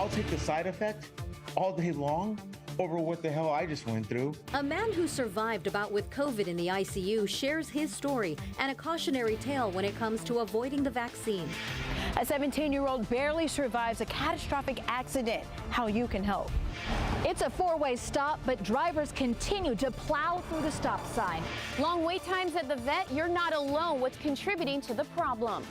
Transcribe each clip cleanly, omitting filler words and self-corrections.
I'll take the side effect all day long over what the hell I just went through. A man who survived a bout with COVID in the ICU shares his story and a cautionary tale when it comes to avoiding the vaccine. A 17-year-old barely survives a catastrophic accident. How you can help. It's a four-way stop, but drivers continue to plow through the stop sign. Long wait times at the vet, you're not alone. What's contributing to the problem?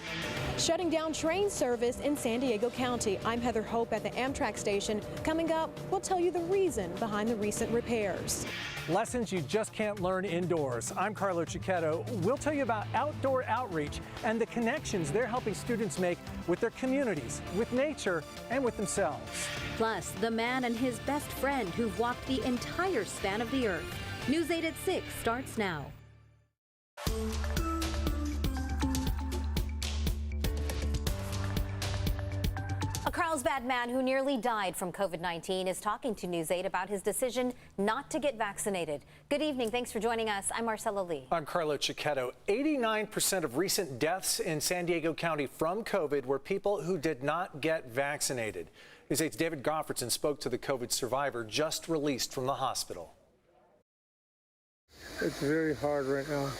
Shutting down train service in San Diego County. I'm Heather Hope at the Amtrak station. Coming up, we'll tell you the reason behind the recent repairs. Lessons you just can't learn indoors. I'm Carlo Cicchetto. We'll tell you about outdoor outreach and the connections they're helping students make with their communities, with nature, and with themselves. Plus, the man and his best friend who've walked the entire span of the earth. News 8 at 6 starts now. A Carlsbad man who nearly died from COVID-19 is talking to News 8 about his decision not to get vaccinated. Good evening. Thanks for joining us. I'm Marcella Lee. I'm Carlo Cicchetto. 89% of recent deaths in San Diego County from COVID were people who did not get vaccinated. News 8's David Goffredson spoke to the COVID survivor just released from the hospital. It's very hard right now.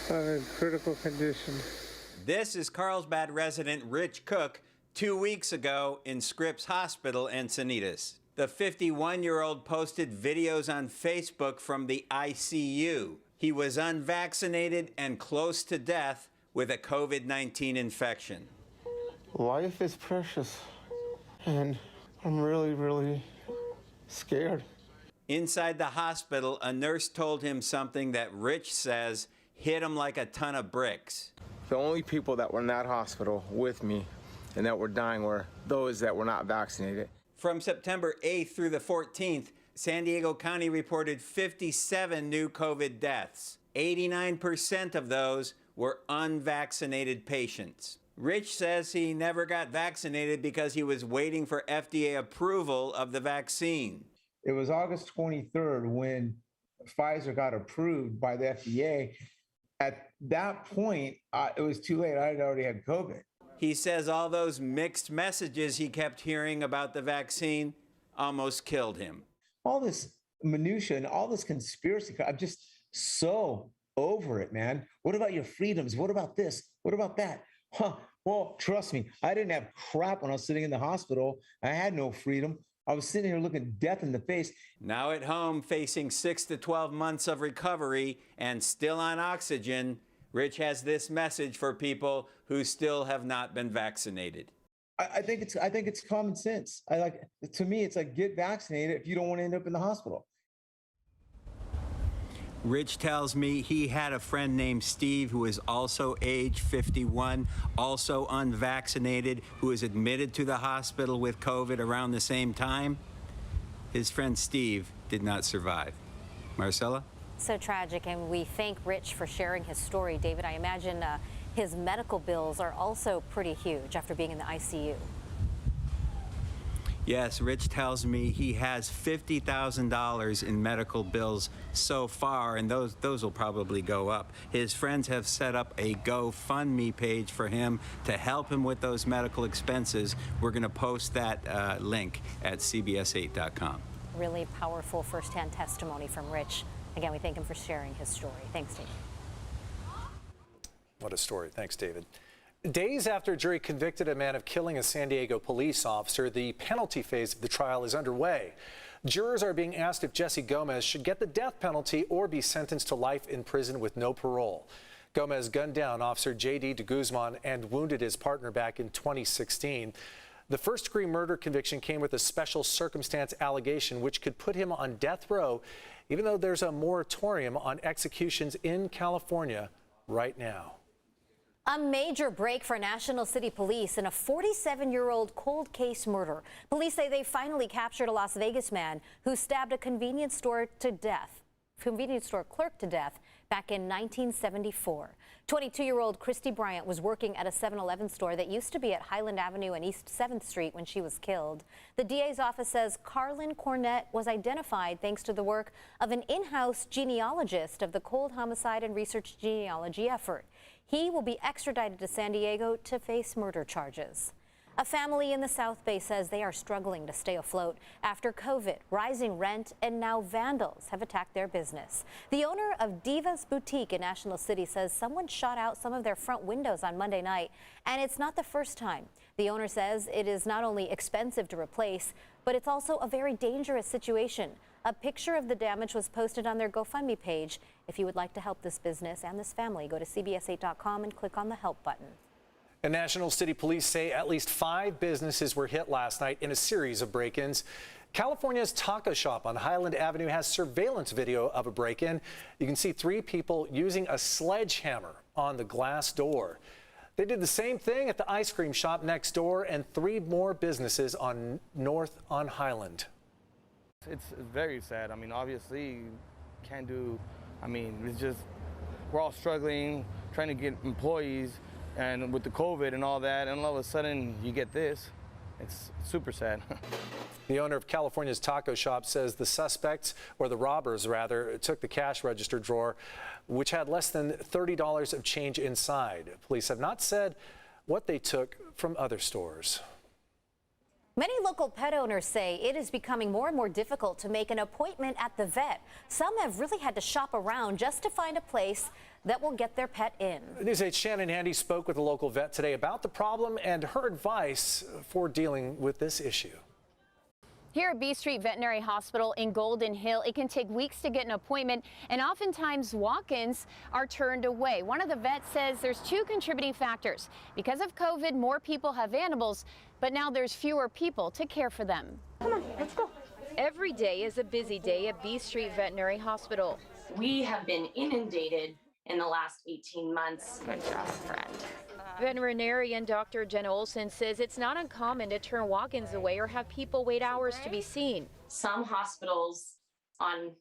I'm in critical condition. This is Carlsbad resident Rich Cook 2 weeks ago in Scripps Hospital, Encinitas. The 51-year-old posted videos on Facebook from the ICU. He was unvaccinated and close to death with a COVID-19 infection. Life is precious, and I'm really scared. Inside the hospital, a nurse told him something that Rich says hit him like a ton of bricks. The only people that were in that hospital with me and that were dying were those that were not vaccinated. From September 8th through the 14th, San Diego County reported 57 new COVID deaths. 89% of those were unvaccinated patients. Rich says he never got vaccinated because he was waiting for FDA approval of the vaccine. It was August 23rd when Pfizer got approved by the FDA. At that point, it was too late. I had already had COVID. He says all those mixed messages he kept hearing about the vaccine almost killed him. All this minutia and all this conspiracy, I'm just so over it, man. What about your freedoms? What about this? What about that? Well, trust me, I didn't have crap when I was sitting in the hospital. I had no freedom. I was sitting here looking death in the face. Now at home, facing 6 to 12 months of recovery and still on oxygen, Rich has this message for people who still have not been vaccinated. I think it's common sense. To me, it's like, get vaccinated if you don't want to end up in the hospital. Rich tells me he had a friend named Steve who was also age 51, also unvaccinated, who was admitted to the hospital with COVID around the same time. His friend Steve did not survive. Marcella? So tragic, and we thank Rich for sharing his story. David, I imagine his medical bills are also pretty huge after being in the ICU. Yes, Rich tells me he has $50,000 in medical bills so far, and those will probably go up. His friends have set up a GoFundMe page for him to help him with those medical expenses. We're going to post that link at cbs8.com. Really powerful firsthand testimony from Rich. Again, we thank him for sharing his story. Thanks, David. What a story. Thanks, David. Days after a jury convicted a man of killing a San Diego police officer, the penalty phase of the trial is underway. Jurors are being asked if Jesse Gomez should get the death penalty or be sentenced to life in prison with no parole. Gomez gunned down Officer J.D. de Guzman and wounded his partner back in 2016. The first-degree murder conviction came with a special circumstance allegation which could put him on death row, even though there's a moratorium on executions in California right now. A major break for National City Police in a 47-year-old cold case murder. Police say they finally captured a Las Vegas man who stabbed a convenience store clerk to death back in 1974. 22-year-old Christy Bryant was working at a 7-Eleven store that used to be at Highland Avenue and East 7th Street when she was killed. The DA's office says Carlin Cornett was identified thanks to the work of an in-house genealogist of the Cold Homicide and Research Genealogy effort. He will be extradited to San Diego to face murder charges. A family in the South Bay says they are struggling to stay afloat after COVID, rising rent, and now vandals have attacked their business. The owner of Diva's Boutique in National City says someone shot out some of their front windows on Monday night, and it's not the first time. The owner says it is not only expensive to replace, but it's also a very dangerous situation. A picture of the damage was posted on their GoFundMe page. If you would like to help this business and this family, go to CBS8.com and click on the help button. And National City Police say at least 5 businesses were hit last night in a series of break-ins. California's taco shop on Highland Avenue has surveillance video of a break-in. You can see 3 people using a sledgehammer on the glass door. They did the same thing at the ice cream shop next door and 3 more businesses on North on Highland. It's very sad. I mean, obviously, can't do, it's just, we're all struggling, trying to get employees, and with the COVID and all that, and all of a sudden you get this. It's super sad. The owner of California's taco shop says the suspects, or the robbers rather, took the cash register drawer, which had less than $30 of change inside. Police have not said what they took from other stores. Many local pet owners say it is becoming more and more difficult to make an appointment at the vet. Some have really had to shop around just to find a place that will get their pet in. News 8's Shannon Handy spoke with a local vet today about the problem and her advice for dealing with this issue. Here at B Street Veterinary Hospital in Golden Hill, it can take weeks to get an appointment, and oftentimes walk-ins are turned away. One of the vets says there's 2 contributing factors. Because of COVID, more people have animals, but now there's fewer people to care for them. Come on, let's go. Every day is a busy day at B Street Veterinary Hospital. We have been inundated in the last 18 months. Good job, friend. Veterinarian Dr. Jenna Olson says it's not uncommon to turn walk-ins away or have people wait hours to be seen. Some hospitals on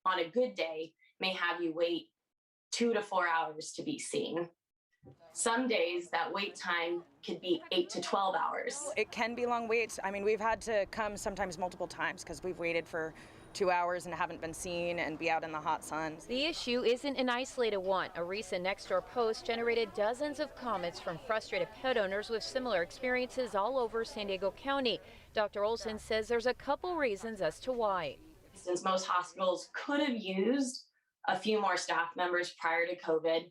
a good day may have you wait 2 to 4 hours to be seen. Some days that wait time could be 8 to 12 hours. It can be long waits. We've had to come sometimes multiple times because we've waited for 2 hours and haven't been seen and be out in the hot sun. The issue isn't an isolated one. A recent Nextdoor post generated dozens of comments from frustrated pet owners with similar experiences all over San Diego County. Dr. Olson says there's a couple reasons as to why. Since most hospitals could have used a few more staff members prior to COVID,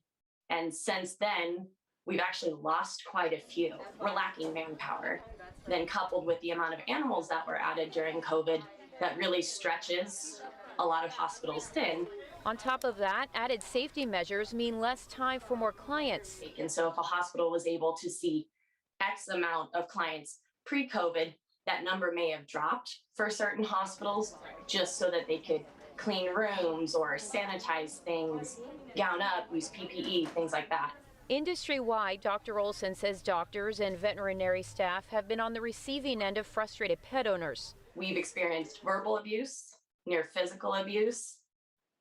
and since then, we've actually lost quite a few. We're lacking manpower. Then coupled with the amount of animals that were added during COVID, that really stretches a lot of hospitals thin. On top of that, added safety measures mean less time for more clients. And so if a hospital was able to see X amount of clients pre-COVID, that number may have dropped for certain hospitals just so that they could clean rooms or sanitize things, gown up, use PPE, things like that. Industry-wide, Dr. Olson says doctors and veterinary staff have been on the receiving end of frustrated pet owners. We've experienced verbal abuse, near physical abuse,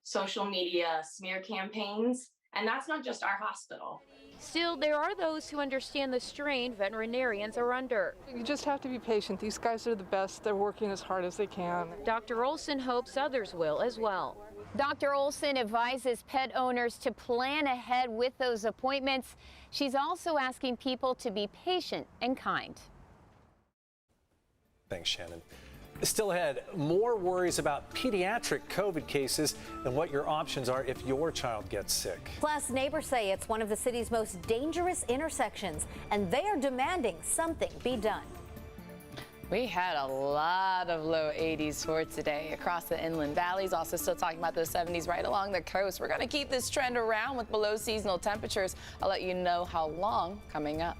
social media smear campaigns, and that's not just our hospital. Still, there are those who understand the strain veterinarians are under. You just have to be patient. These guys are the best. They're working as hard as they can. Dr. Olson hopes others will as well. Dr. Olson advises pet owners to plan ahead with those appointments. She's also asking people to be patient and kind. Thanks, Shannon. Still ahead, more worries about pediatric COVID cases and what your options are if your child gets sick. Plus, neighbors say it's one of the city's most dangerous intersections, and they are demanding something be done. We had a lot of low 80s for today across the inland valleys. Also still talking about those 70s right along the coast. We're going to keep this trend around with below seasonal temperatures. I'll let you know how long coming up.